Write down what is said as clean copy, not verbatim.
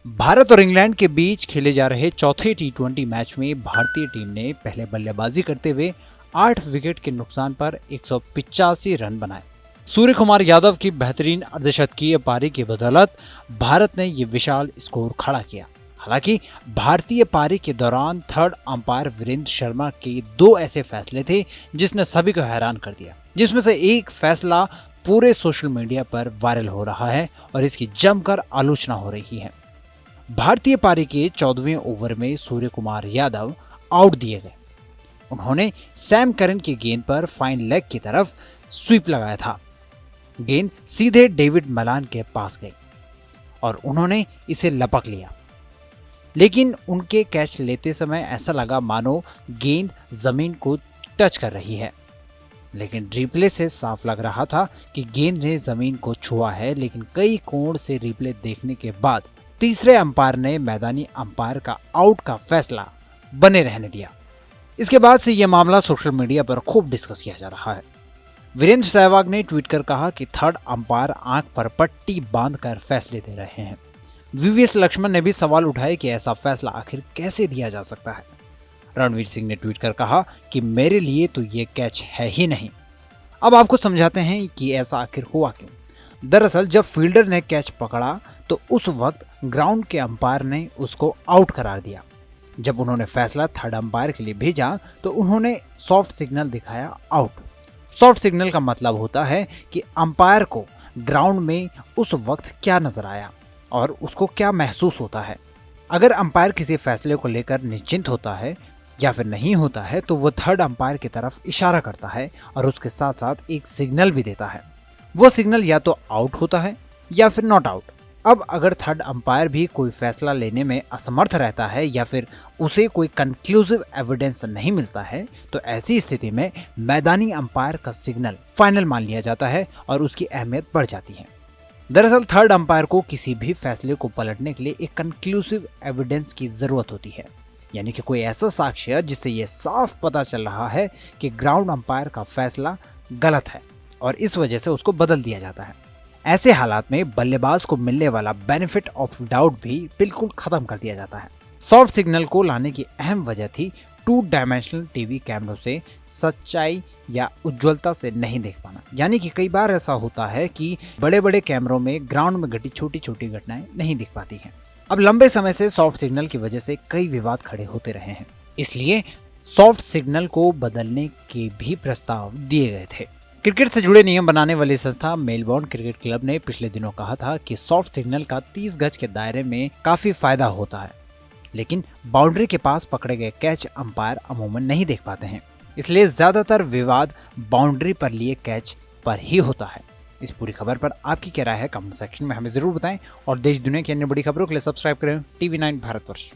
भारत और इंग्लैंड के बीच खेले जा रहे चौथे टी20 मैच में भारतीय टीम ने पहले बल्लेबाजी करते हुए 8 विकेट के नुकसान पर 185 रन बनाए। सूर्य कुमार यादव की बेहतरीन अर्धशतकीय पारी की बदौलत भारत ने ये विशाल स्कोर खड़ा किया। हालांकि भारतीय पारी के दौरान थर्ड अंपायर वीरेंद्र शर्मा के 2 ऐसे फैसले थे जिसने सभी को हैरान कर दिया, जिसमें से एक फैसला पूरे सोशल मीडिया पर वायरल हो रहा है और इसकी जमकर आलोचना हो रही है। भारतीय पारी के 14वें ओवर में सूर्य कुमार यादव आउट दिए गए। उन्होंने सैम करन की गेंद पर फाइन लेग की तरफ स्वीप लगाया था। गेंद सीधे डेविड मलान के पास गई और उन्होंने इसे लपक लिया, लेकिन उनके कैच लेते समय ऐसा लगा मानो गेंद जमीन को टच कर रही है। लेकिन रिप्ले से साफ लग रहा था कि गेंद ने जमीन को छुआ है, लेकिन कई कोण से रिप्ले देखने के बाद तीसरे अंपायर ने मैदानी अंपायर का आउट का फैसला बने रहने दिया। इसके बाद से यह मामला सोशल मीडिया पर खूब डिस्कस किया जा रहा है। वीरेंद्र सहवाग ने ट्वीट कर कहा कि थर्ड अंपायर आंख पर पट्टी बांधकर फैसले दे रहे हैं। वीवीएस लक्ष्मण ने भी सवाल उठाए कि ऐसा फैसला आखिर कैसे दिया जा सकता है। रणवीर सिंह ने ट्वीट कर कहा कि मेरे लिए तो ये कैच है ही नहीं। अब आपको समझाते हैं कि ऐसा आखिर हुआ क्यों। दरअसल जब फील्डर ने कैच पकड़ा तो उस वक्त ग्राउंड के अंपायर ने उसको आउट करार दिया। जब उन्होंने फैसला थर्ड अंपायर के लिए भेजा तो उन्होंने सॉफ्ट सिग्नल दिखाया आउट। सॉफ्ट सिग्नल का मतलब होता है कि अंपायर को ग्राउंड में उस वक्त क्या नजर आया और उसको क्या महसूस होता है। अगर अंपायर किसी फैसले को लेकर निश्चिंत होता है या फिर नहीं होता है तो वह थर्ड अंपायर की तरफ इशारा करता है और उसके साथ साथ एक सिग्नल भी देता है। वो सिग्नल या तो आउट होता है या फिर नॉट आउट। अब अगर थर्ड अंपायर भी कोई फैसला लेने में असमर्थ रहता है या फिर उसे कोई कंक्लूसिव एविडेंस नहीं मिलता है तो ऐसी स्थिति में मैदानी अंपायर का सिग्नल फाइनल मान लिया जाता है और उसकी अहमियत बढ़ जाती है। दरअसल थर्ड अंपायर को किसी भी फैसले को पलटने के लिए एक कंक्लूसिव एविडेंस की जरूरत होती है, यानी कि कोई ऐसा साक्ष्य जिससे यह साफ पता चल रहा है कि ग्राउंड अंपायर का फैसला गलत है और इस वजह से उसको बदल दिया जाता है। ऐसे हालात में बल्लेबाज को मिलने वाला बेनिफिट ऑफ डाउट भी बिल्कुल खत्म कर दिया जाता है। सॉफ्ट सिग्नल को लाने की अहम वजह थी 2 डायमेंशनल टीवी कैमरों से सच्चाई या उज्ज्वलता से नहीं देख पाना। यानी कि कई बार ऐसा होता है कि बड़े बड़े कैमरों में ग्राउंड में घटी छोटी छोटी घटनाएं नहीं दिख पाती हैं। अब लंबे समय से सॉफ्ट सिग्नल की वजह से कई विवाद खड़े होते रहे हैं, इसलिए सॉफ्ट सिग्नल को बदलने के भी प्रस्ताव दिए गए थे। क्रिकेट से जुड़े नियम बनाने वाली संस्था मेलबोर्न क्रिकेट क्लब ने पिछले दिनों कहा था कि सॉफ्ट सिग्नल का 30 गज के दायरे में काफी फायदा होता है, लेकिन बाउंड्री के पास पकड़े गए कैच अंपायर अमूमन नहीं देख पाते हैं। इसलिए ज्यादातर विवाद बाउंड्री पर लिए कैच पर ही होता है। इस पूरी खबर पर आपकी क्या राय है कमेंट सेक्शन में हमें जरूर बताएं और देश दुनिया की अन्य बड़ी खबरों के लिए सब्सक्राइब करें TV9 भारतवर्ष।